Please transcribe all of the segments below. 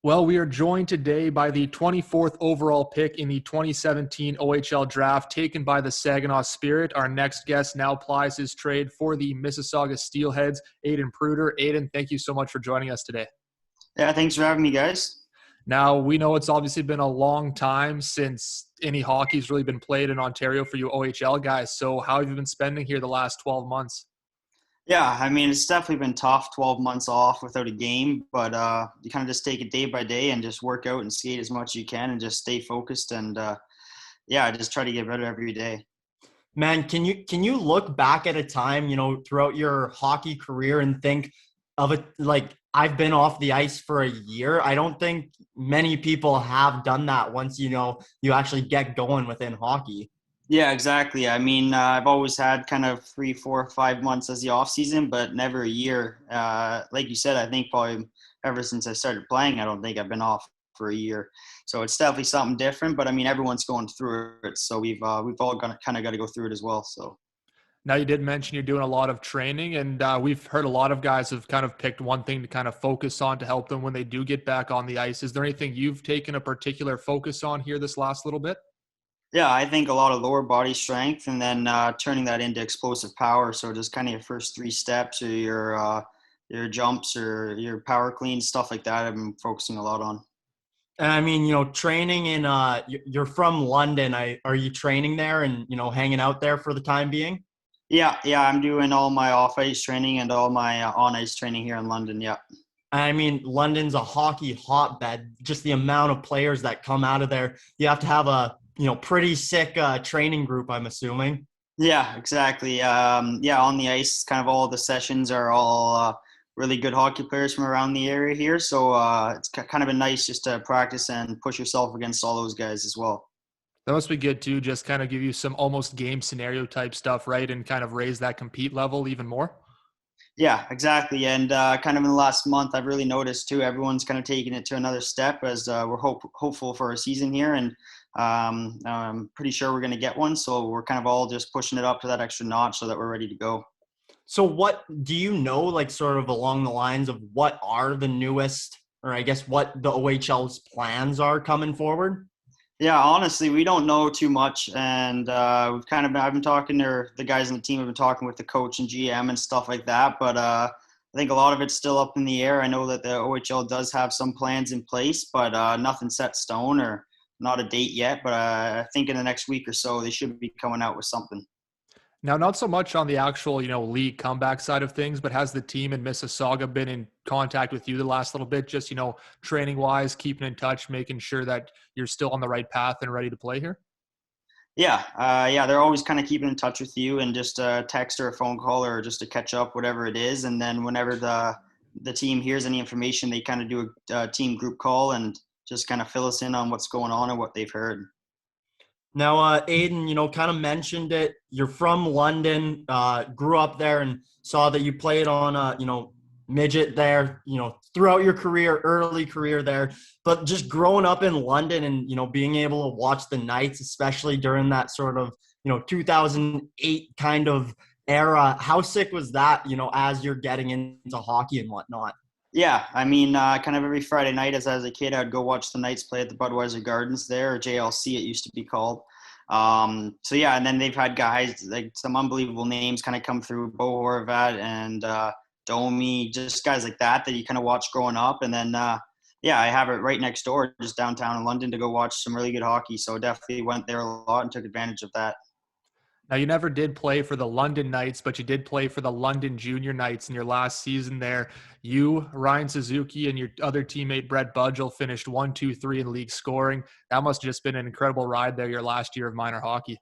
Well, we are joined today by the 24th overall pick in the 2017 OHL draft taken by the Saginaw Spirit. Our next guest now plies his trade for the Mississauga Steelheads, Aidan Prueter. Aidan, thank you so much for joining us today. Yeah, thanks for having me, guys. Now, we know it's obviously been a long time since any hockey's really been played in Ontario for you OHL guys. So how have you been spending here the last 12 months? Yeah, I mean, it's definitely been tough, 12 months off without a game, but you kind of just take it day by day and just work out and skate as much as you can and just stay focused and, yeah, just try to get better every day. Man, can you look back at a time, throughout your hockey career and think of it like I've been off the ice for a year? I don't think many people have done that once, you actually get going within hockey. Yeah, exactly. I mean, I've always had kind of 3, 4, 5 months as the off season, but never a year. Like you said, I think probably ever since I started playing, I don't think I've been off for a year. So it's definitely something different. But I mean, everyone's going through it, so we've all kind of got to go through it as well. So. Now, you did mention you're doing a lot of training, and we've heard a lot of guys have kind of picked one thing to kind of focus on to help them when they do get back on the ice. Is there anything you've taken a particular focus on here this last little bit? Yeah, I think a lot of lower body strength and then turning that into explosive power. So just kind of your first 3 steps or your jumps or your power cleans, stuff like that. I've been focusing a lot on. And I mean, training in you're from London. Are you training there and, hanging out there for the time being? Yeah, I'm doing all my off ice training and all my on ice training here in London. Yeah. I mean, London's a hockey hotbed. Just the amount of players that come out of there. You have to have a, pretty sick training group, I'm assuming. Yeah, exactly. Yeah, on the ice, kind of all the sessions are all really good hockey players from around the area here. So it's kind of been nice just to practice and push yourself against all those guys as well. That must be good too, just kind of give you some almost game scenario type stuff, right? And kind of raise that compete level even more. Yeah, exactly. And kind of in the last month, I've really noticed too, everyone's kind of taking it to another step as we're hopeful for a season here. And I'm pretty sure we're going to get one. So we're kind of all just pushing it up to that extra notch so that we're ready to go. So what do you know, like sort of along the lines of what are the newest, or I guess what the OHL's plans are coming forward? Yeah, honestly, we don't know too much, and I've been talking to the guys on the team. Have been talking with the coach and GM and stuff like that. But I think a lot of it's still up in the air. I know that the OHL does have some plans in place, but nothing set stone or not a date yet. But I think in the next week or so, they should be coming out with something. Now, not so much on the actual, league comeback side of things, but has the team in Mississauga been in contact with you the last little bit, just, training wise, keeping in touch, making sure that you're still on the right path and ready to play here? Yeah, they're always kind of keeping in touch with you and just a text or a phone call or just to catch up, whatever it is. And then whenever the team hears any information, they kind of do a team group call and just kind of fill us in on what's going on and what they've heard. Now, Aidan, kind of mentioned it. You're from London, grew up there and saw that you played on, midget there, throughout your career, early career there. But just growing up in London and, being able to watch the Knights, especially during that sort of, 2008 kind of era, how sick was that, as you're getting into hockey and whatnot? Yeah, I mean, kind of every Friday night as a kid, I'd go watch the Knights play at the Budweiser Gardens there, or JLC it used to be called. So yeah, and then they've had guys like some unbelievable names kind of come through, Bo Horvat and Domi, just guys like that you kind of watch growing up. And then yeah, I have it right next door, just downtown in London, to go watch some really good hockey. So definitely went there a lot and took advantage of that. Now, you never did play for the London Knights, but you did play for the London Junior Knights in your last season there. You, Ryan Suzuki, and your other teammate Brett Budgell finished 1, 2, 3 in league scoring. That must have just been an incredible ride there your last year of minor hockey.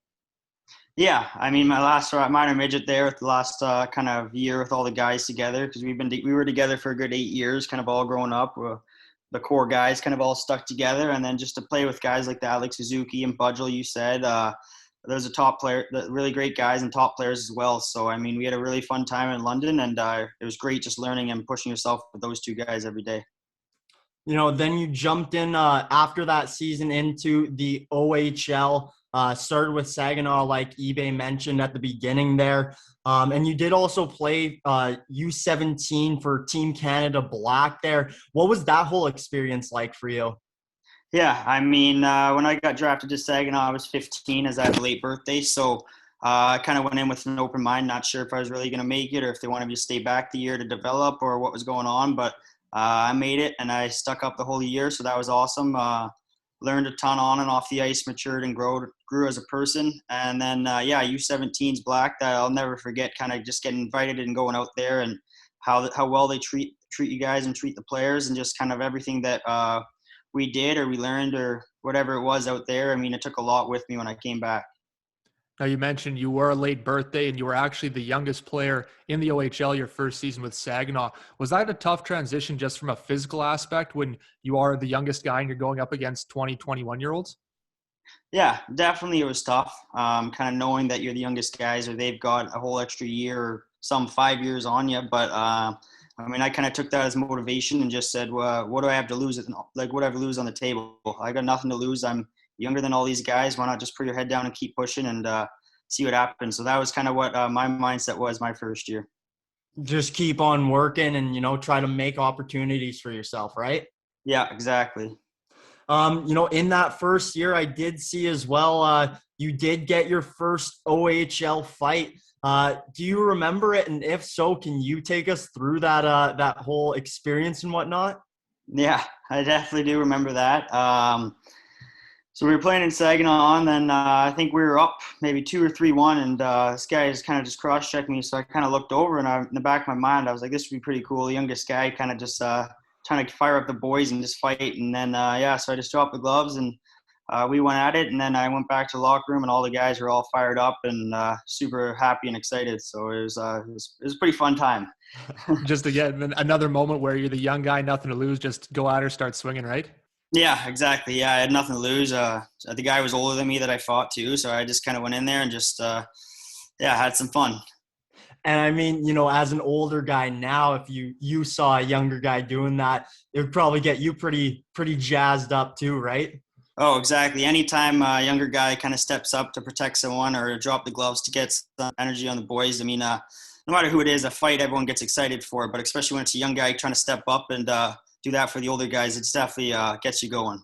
Yeah, I mean, my last minor midget there, with the last kind of year with all the guys together, because we were together for a good 8 years, kind of all growing up. The core guys kind of all stuck together, and then just to play with guys like that, like Suzuki and Budgell, you said, those are top player, really great guys and top players as well. So, I mean, we had a really fun time in London, and it was great just learning and pushing yourself with those two guys every day. Then you jumped in after that season into the OHL. started with Saginaw, like eBay mentioned at the beginning there. And you did also play U17 for Team Canada Black there. What was that whole experience like for you? Yeah, I mean, when I got drafted to Saginaw, I was 15 as I had a late birthday. So I kind of went in with an open mind, not sure if I was really going to make it or if they wanted me to stay back the year to develop or what was going on. But I made it and I stuck up the whole year. So that was awesome. Learned a ton on and off the ice, matured and grew as a person. And then, U17's Black, that I'll never forget, kind of just getting invited and going out there and how well they treat you guys and treat the players and just kind of everything that we did or we learned or whatever it was out there. I mean, it took a lot with me when I came back. Now, you mentioned you were a late birthday and you were actually the youngest player in the OHL your first season with Saginaw. Was that a tough transition just from a physical aspect when you are the youngest guy and you're going up against 20, 21-year-olds? Yeah, definitely it was tough. Kind of knowing that you're the youngest guys or they've got a whole extra year or some 5 years on you. But I mean, I kind of took that as motivation and just said, well, what do I have to lose? Like, what do I have to lose on the table? I got nothing to lose. I'm younger than all these guys. Why not just put your head down and keep pushing and see what happens? So that was kind of what my mindset was my first year. Just keep on working and, try to make opportunities for yourself, right? Yeah, exactly. In that first year, I did see as well, you did get your first OHL fight. Do you remember it? And if so, can you take us through that whole experience and whatnot? Yeah, I definitely do remember that. So we were playing in Saginaw, and then I think we were up maybe 2 or 3-1, and this guy just kind of just cross-checked me. So I kind of looked over, and in the back of my mind, I was like, this would be pretty cool. The youngest guy kind of just trying to fire up the boys and just fight. And then, so I just dropped the gloves, and we went at it. And then I went back to the locker room, and all the guys were all fired up and super happy and excited. So it was a pretty fun time. Just again, another moment where you're the young guy, nothing to lose, just go at her, start swinging, right? Yeah, exactly. Yeah, I had nothing to lose. The guy was older than me that I fought too, so I just kind of went in there and just, had some fun. And I mean, as an older guy now, if you saw a younger guy doing that, it would probably get you pretty jazzed up too, right? Oh, exactly. Anytime a younger guy kind of steps up to protect someone or drop the gloves to get some energy on the boys, I mean, no matter who it is, a fight everyone gets excited for, but especially when it's a young guy trying to step up and do that for the older guys, it's definitely gets you going.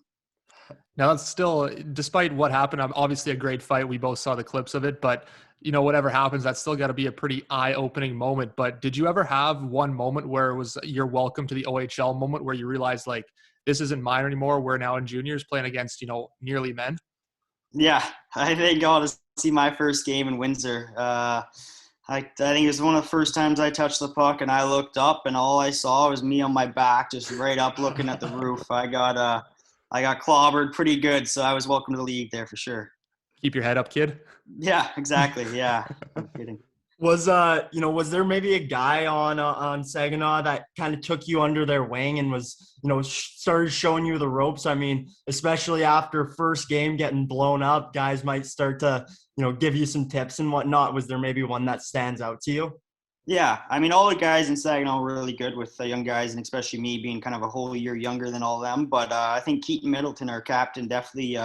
Now, that's still, despite what happened, obviously a great fight. We both saw the clips of it, but whatever happens, that's still got to be a pretty eye-opening moment. But did you ever have one moment where it was your welcome to the OHL moment where you realized, like, this isn't minor anymore, we're now in juniors playing against, nearly men? Yeah, I think I'll just see my first game in Windsor. I think it was one of the first times I touched the puck, and I looked up, and all I saw was me on my back, just right up looking at the roof. I got clobbered pretty good, so I was welcome to the league there for sure. Keep your head up, kid. Yeah, exactly. Yeah, no kidding. Was was there maybe a guy on Saginaw that kind of took you under their wing and was started showing you the ropes? I mean, especially after first game getting blown up, guys might start to give you some tips and whatnot. Was there maybe one that stands out to you? Yeah, I mean, all the guys in Saginaw were really good with the young guys, and especially me being kind of a whole year younger than all of them. But I think Keaton Middleton, our captain, definitely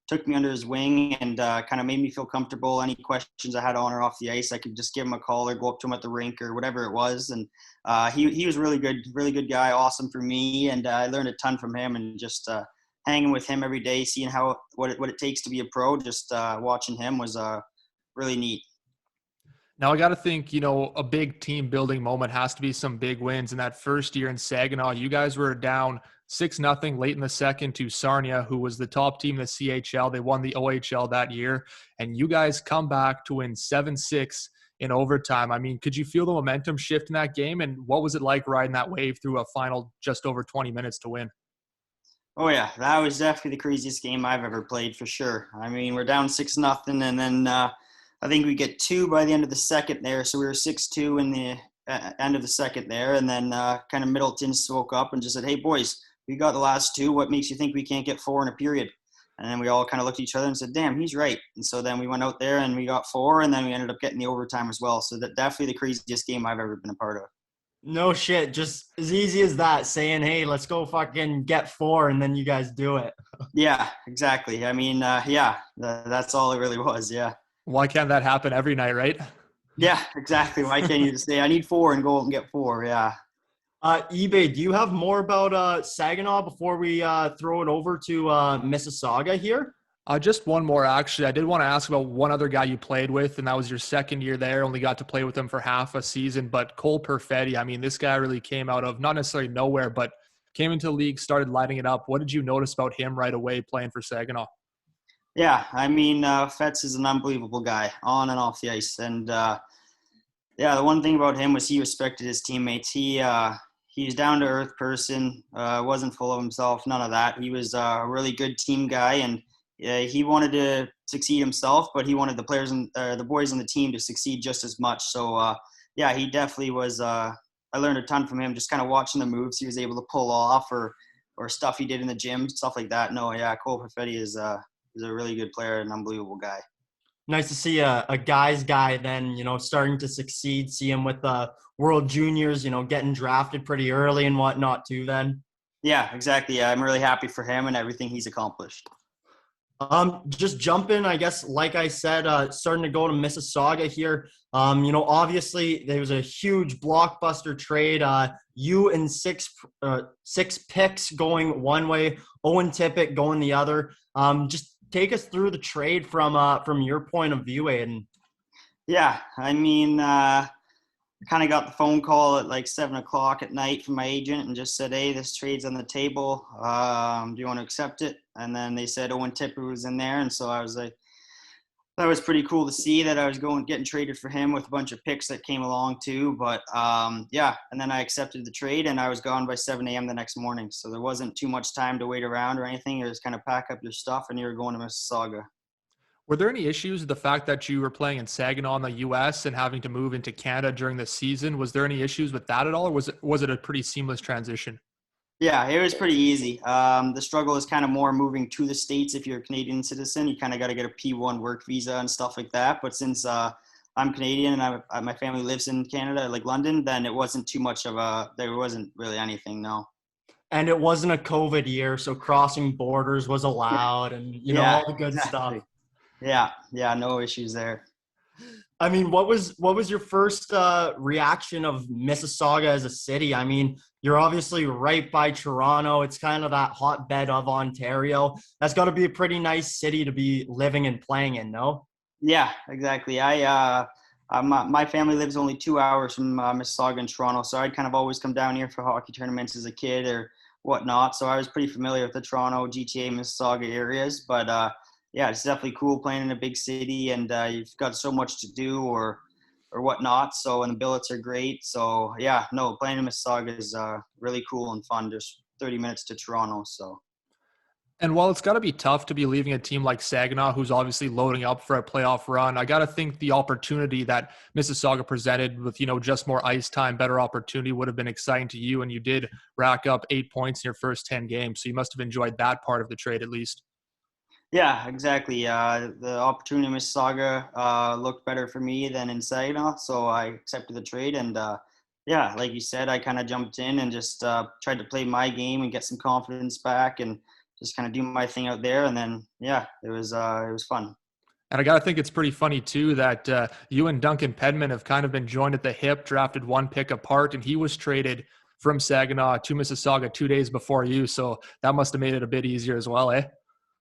took me under his wing and kind of made me feel comfortable. Any questions I had on or off the ice, I could just give him a call or go up to him at the rink or whatever it was. And he was really good guy, awesome for me. And I learned a ton from him and just hanging with him every day, seeing what it takes to be a pro, just watching him was really neat. Now, I got to think, a big team building moment has to be some big wins. In that first year in Saginaw, you guys were down 6-0 late in the second to Sarnia, who was the top team in the CHL. They won the OHL that year, and you guys come back to win 7-6 in overtime. I mean, could you feel the momentum shift in that game? And what was it like riding that wave through a final just over 20 minutes to win? Oh yeah, that was definitely the craziest game I've ever played for sure. I mean, we're down 6-0, and then I think we get 2 by the end of the second there. So we were 6-2 in the end of the second there, and then kind of Middleton spoke up and just said, "Hey boys, we got the last 2. What makes you think we can't get 4 in a period?" And then we all kind of looked at each other and said, "Damn, he's right." And so then we went out there and we got 4, and then we ended up getting the overtime as well. So that definitely the craziest game I've ever been a part of. No shit, just as easy as that, saying, "Hey, let's go fucking get 4," and then you guys do it. Yeah, exactly. I mean, that's all it really was. Yeah. Why can't that happen every night, right? Yeah, exactly. Why can't you just say, I need 4 and go out and get 4? Yeah. eBay, do you have more about Saginaw before we throw it over to Mississauga here? Just one more, actually. I did want to ask about one other guy you played with, and that was your second year there. Only got to play with him for half a season, but Cole Perfetti. I mean, this guy really came out of not necessarily nowhere, but came into the league, started lighting it up. What did you notice about him right away playing for Saginaw? Yeah, I mean, Fetz is an unbelievable guy on and off the ice. And yeah, the one thing about him was he respected his teammates. He's down to earth person, wasn't full of himself, none of that. He was a really good team guy, and he wanted to succeed himself, but he wanted the players and the boys on the team to succeed just as much. So yeah, he definitely was. I learned a ton from him, just kind of watching the moves he was able to pull off, or stuff he did in the gym, stuff like that. No, yeah, Cole Perfetti is a really good player, an unbelievable guy. Nice to see a guy's guy then, starting to succeed, see him with the World Juniors, getting drafted pretty early and whatnot too then. Yeah, exactly. Yeah, I'm really happy for him and everything he's accomplished. Just jumping, I guess, like I said, starting to go to Mississauga here. Obviously there was a huge blockbuster trade. You and six picks going one way, Owen Tippett going the other. Just take us through the trade from your point of view, Aidan. Yeah, I mean, I kind of got the phone call at like 7:00 at night from my agent and just said, "Hey, this trade's on the table. Do you want to accept it?" And then they said Owen Tipper was in there, and so I was like, that was pretty cool to see that I was getting traded for him with a bunch of picks that came along too. But yeah, and then I accepted the trade, and I was gone by 7 a.m. the next morning, so there wasn't too much time to wait around or anything. It was kind of pack up your stuff, and you were going to Mississauga. Were there any issues with the fact that you were playing in Saginaw in the U.S. and having to move into Canada during the season? Was there any issues with that at all, or was it a pretty seamless transition? Yeah, it was pretty easy. The struggle is kind of more moving to the States. If you're a Canadian citizen, you kind of got to get a P1 work visa and stuff like that. But since I'm Canadian and my family lives in Canada, like London, then it wasn't too much of there wasn't really anything, no. And it wasn't a COVID year, so crossing borders was allowed and, Yeah, all the good exactly. stuff. Yeah, no issues there. I mean, what was your first reaction of Mississauga as a city? I mean, you're obviously right by Toronto. It's kind of that hotbed of Ontario. That's got to be a pretty nice city to be living and playing in, no? Yeah, exactly. My family lives only 2 hours from Mississauga and Toronto, so I'd kind of always come down here for hockey tournaments as a kid or whatnot. So I was pretty familiar with the Toronto, GTA, Mississauga areas. But yeah, it's definitely cool playing in a big city, and you've got so much to do or whatnot. So, and the billets are great. So yeah, no, playing in Mississauga is really cool and fun. Just 30 minutes to Toronto. So. And while it's got to be tough to be leaving a team like Saginaw, who's obviously loading up for a playoff run, I got to think the opportunity that Mississauga presented with, just more ice time, better opportunity would have been exciting to you. And you did rack up 8 points in your first 10 games. So you must have enjoyed that part of the trade at least. Yeah, exactly. The opportunity in Mississauga looked better for me than in Saginaw, so I accepted the trade. And yeah, like you said, I kind of jumped in and just tried to play my game and get some confidence back and just kind of do my thing out there. And then yeah, it was fun. And I got to think it's pretty funny, too, that you and Duncan Pedman have kind of been joined at the hip, drafted one pick apart, and he was traded from Saginaw to Mississauga 2 days before you. So that must have made it a bit easier as well, eh?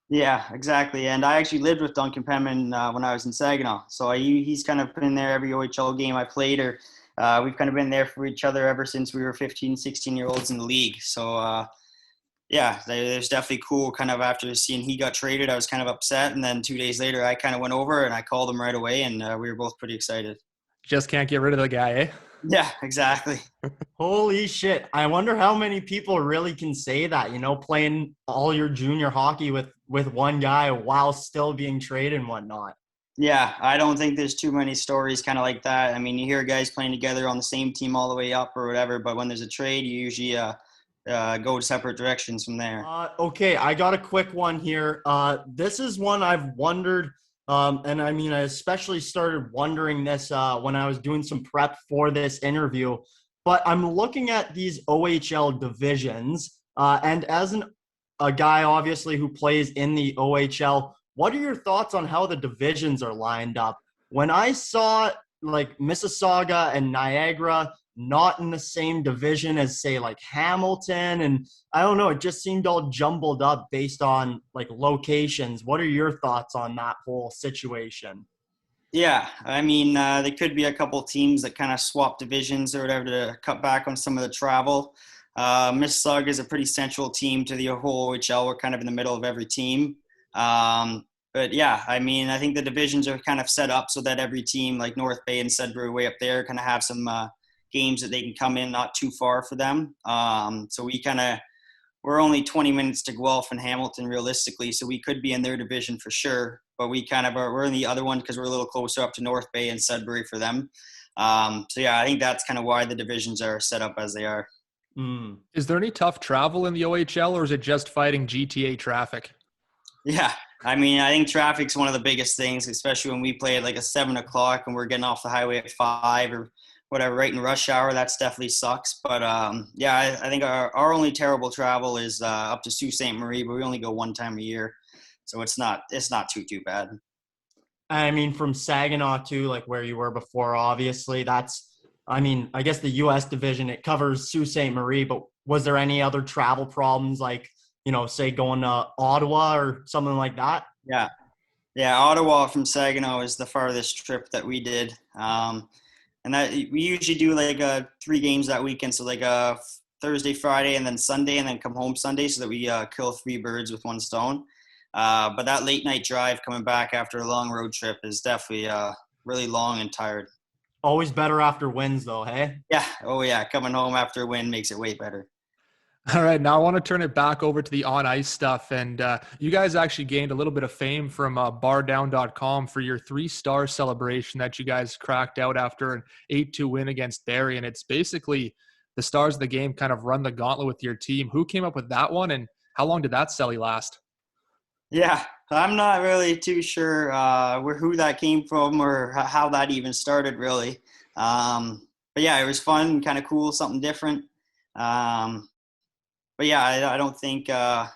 Yeah, exactly. And I actually lived with Duncan Penman when I was in Saginaw. So he's kind of been there every OHL game I played, or we've kind of been there for each other ever since we were 15, 16-year-olds in the league. So, yeah, there's definitely cool kind of after seeing he got traded, I was kind of upset. And then 2 days later, I kind of went over and I called him right away, and we were both pretty excited. Just can't get rid of the guy, eh? Yeah, exactly. Holy shit. I wonder how many people really can say that, playing all your junior hockey with one guy while still being traded and whatnot. Yeah, I don't think there's too many stories kind of like that. I mean, you hear guys playing together on the same team all the way up or whatever, but when there's a trade, you usually go separate directions from there. Okay, I got a quick one here. This is one I've wondered, and I mean, I especially started wondering this when I was doing some prep for this interview. But I'm looking at these OHL divisions, and as an a guy obviously who plays in the OHL. What are your thoughts on how the divisions are lined up? When I saw like Mississauga and Niagara not in the same division as say like Hamilton, and I don't know, it just seemed all jumbled up based on like locations. What are your thoughts on that whole situation? Yeah, I mean, there could be a couple teams that kind of swap divisions or whatever to cut back on some of the travel. Mississauga is a pretty central team to the whole OHL. We're kind of in the middle of every team. Um, but yeah, I mean, I think the divisions are kind of set up so that every team, like North Bay and Sudbury, way up there, kind of have some games that they can come in not too far for them. So we're only 20 minutes to Guelph and Hamilton realistically, so we could be in their division for sure. But we're in the other one because we're a little closer up to North Bay and Sudbury for them. So yeah, I think that's kind of why the divisions are set up as they are. Mm. Is there any tough travel in the OHL, or is it just fighting GTA traffic? Yeah, I mean, I think traffic's one of the biggest things, especially when we play at like a 7 o'clock and we're getting off the highway at 5 or whatever, right in rush hour. That's definitely sucks. But yeah, I think our only terrible travel is up to Sault Ste. Marie, but we only go one time a year, so it's not too bad. I mean, from Saginaw to like where you were before, obviously, I mean, I guess the U.S. division, it covers Sault Ste. Marie, but was there any other travel problems, like, say going to Ottawa or something like that? Yeah, yeah. Ottawa from Saginaw is the farthest trip that we did, and that we usually do like 3 games that weekend, so like Thursday, Friday, and then Sunday, and then come home Sunday, so that we kill 3 birds with one stone. But that late night drive coming back after a long road trip is definitely really long and tired. Always better after wins, though, hey? Yeah. Oh, yeah. Coming home after a win makes it way better. All right, now I want to turn it back over to the on-ice stuff. And you guys actually gained a little bit of fame from bardown.com for your 3-star celebration that you guys cracked out after an 8-2 win against Barrie. And it's basically the stars of the game kind of run the gauntlet with your team. Who came up with that one, and how long did that celly last? Yeah. I'm not really too sure who that came from or how that even started, really. But yeah, it was fun, kind of cool, something different. But yeah, I don't think I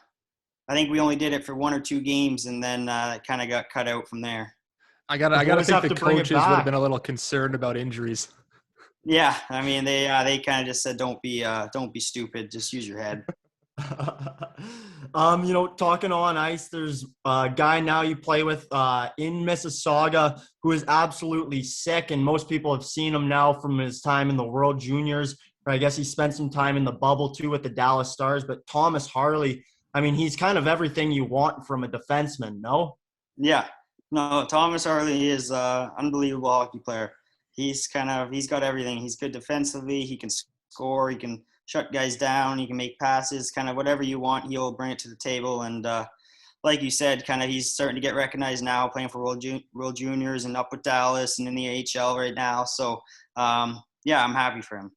think we only did it for 1 or 2 games, and then it kind of got cut out from there. I gotta think the coaches would have been a little concerned about injuries. Yeah, I mean they kind of just said don't be stupid, just use your head. Talking on ice, there's a guy now you play with in Mississauga who is absolutely sick, and most people have seen him now from his time in the World Juniors. Or I guess he spent some time in the bubble too with the Dallas Stars. But Thomas Harley, I mean, he's kind of everything you want from a defenseman, no? Yeah, no, Thomas Harley is unbelievable hockey player. He's got everything. He's good defensively. He can score. He can shut guys down. He can make passes. Kind of whatever you want, he'll bring it to the table. And like you said, kind of he's starting to get recognized now, playing for World Juniors and up with Dallas and in the AHL right now. So yeah, I'm happy for him.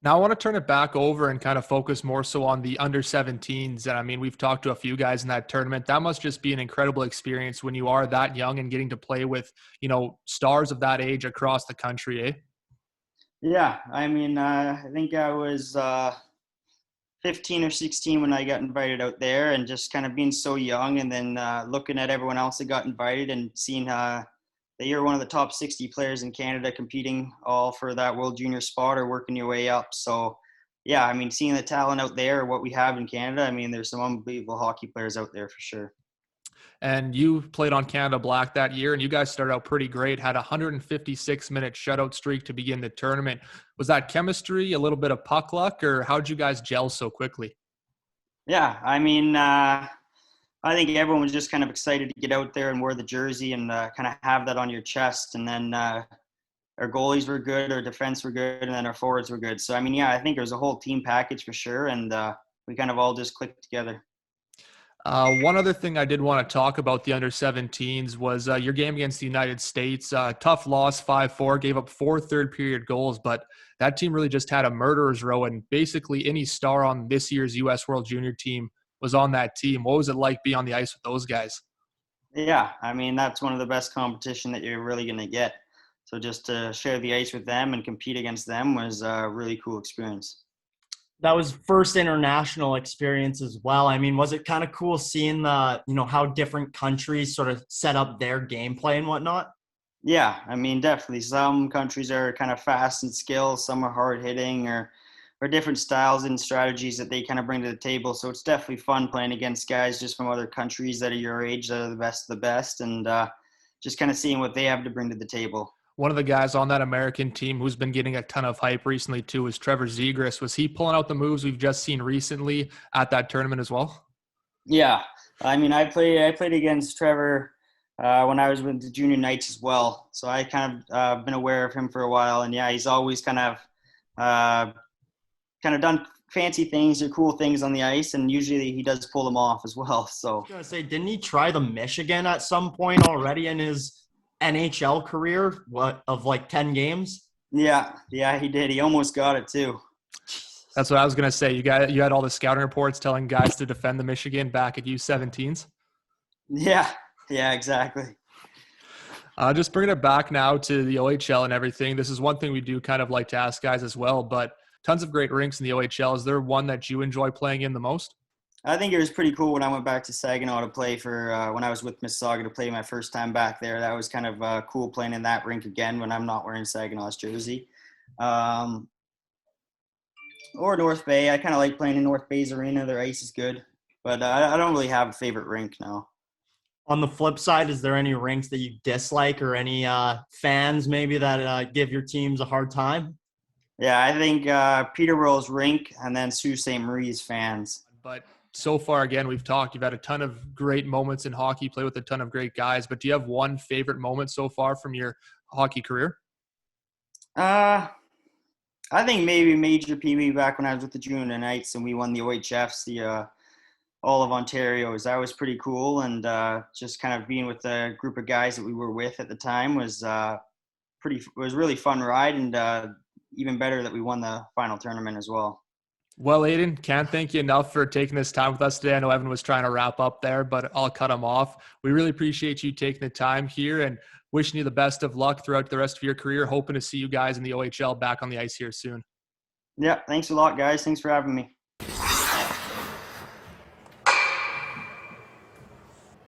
Now I want to turn it back over and kind of focus more so on the under 17s. And I mean, we've talked to a few guys in that tournament. That must just be an incredible experience when you are that young and getting to play with, stars of that age across the country, eh? Yeah, I mean, I think I was 15 or 16 when I got invited out there, and just kind of being so young, and then looking at everyone else that got invited and seeing that you're one of the top 60 players in Canada competing all for that World Junior spot or working your way up. So, yeah, I mean, seeing the talent out there, what we have in Canada, I mean, there's some unbelievable hockey players out there for sure. And you played on Canada Black that year, and you guys started out pretty great, had a 156-minute shutout streak to begin the tournament. Was that chemistry, a little bit of puck luck, or how'd you guys gel so quickly? Yeah, I mean, I think everyone was just kind of excited to get out there and wear the jersey and kind of have that on your chest. And then our goalies were good, our defense were good, and then our forwards were good. So, I mean, yeah, I think it was a whole team package for sure, and we kind of all just clicked together. One other thing I did want to talk about the under 17s was your game against the United States. Tough loss, 5-4, gave up 4 third-period goals, but that team really just had a murderer's row, and basically any star on this year's U.S. World Junior team was on that team. What was it like being on the ice with those guys? Yeah, I mean, that's one of the best competition that you're really going to get. So just to share the ice with them and compete against them was a really cool experience. That was first international experience as well. I mean, was it kind of cool seeing how different countries sort of set up their gameplay and whatnot? Yeah, I mean, definitely. Some countries are kind of fast in skill, some are hard hitting, or different styles and strategies that they kind of bring to the table. So it's definitely fun playing against guys just from other countries that are your age, that are the best, and just kind of seeing what they have to bring to the table. One of the guys on that American team who's been getting a ton of hype recently too is Trevor Zegras. Was he pulling out the moves we've just seen recently at that tournament as well? Yeah, I mean, I played against Trevor when I was with the Junior Knights as well, so I kind of been aware of him for a while, and yeah, he's always uh, kind of done fancy things or cool things on the ice, and usually he does pull them off as well. I So was gonna say, didn't he try the Michigan at some point already in his NHL career? What, of like 10 games? yeah, he did. He almost got it too. That's what I was going to say. You had all the scouting reports telling guys to defend the Michigan back at U17s. Yeah, yeah, exactly. Just bringing it back now to the OHL and everything. This is one thing we do kind of like to ask guys as well, but tons of great rinks in the OHL. Is there one that you enjoy playing in the most? I think it was pretty cool when I went back to Saginaw to play for when I was with Mississauga to play my first time back there. That was kind of cool playing in that rink again when I'm not wearing Saginaw's jersey. Um, or North Bay. I kind of like playing in North Bay's arena. Their ice is good, but I don't really have a favorite rink now. On the flip side, is there any rinks that you dislike or any fans maybe that give your teams a hard time? Yeah, I think Peterborough's rink and then Sault Ste. Marie's fans. But so far, again, we've talked. You've had a ton of great moments in hockey, play with a ton of great guys. But do you have one favorite moment so far from your hockey career? Uh, I think maybe Major Pee Wee back when I was with the Junior Knights and we won the OHFs, the all of Ontario's. That was pretty cool, and just kind of being with the group of guys that we were with at the time was was a really fun ride, and even better that we won the final tournament as well. Well, Aidan, can't thank you enough for taking this time with us today. I know Evan was trying to wrap up there, but I'll cut him off. We really appreciate you taking the time here and wishing you the best of luck throughout the rest of your career. Hoping to see you guys in the OHL back on the ice here soon. Yeah, thanks a lot, guys. Thanks for having me.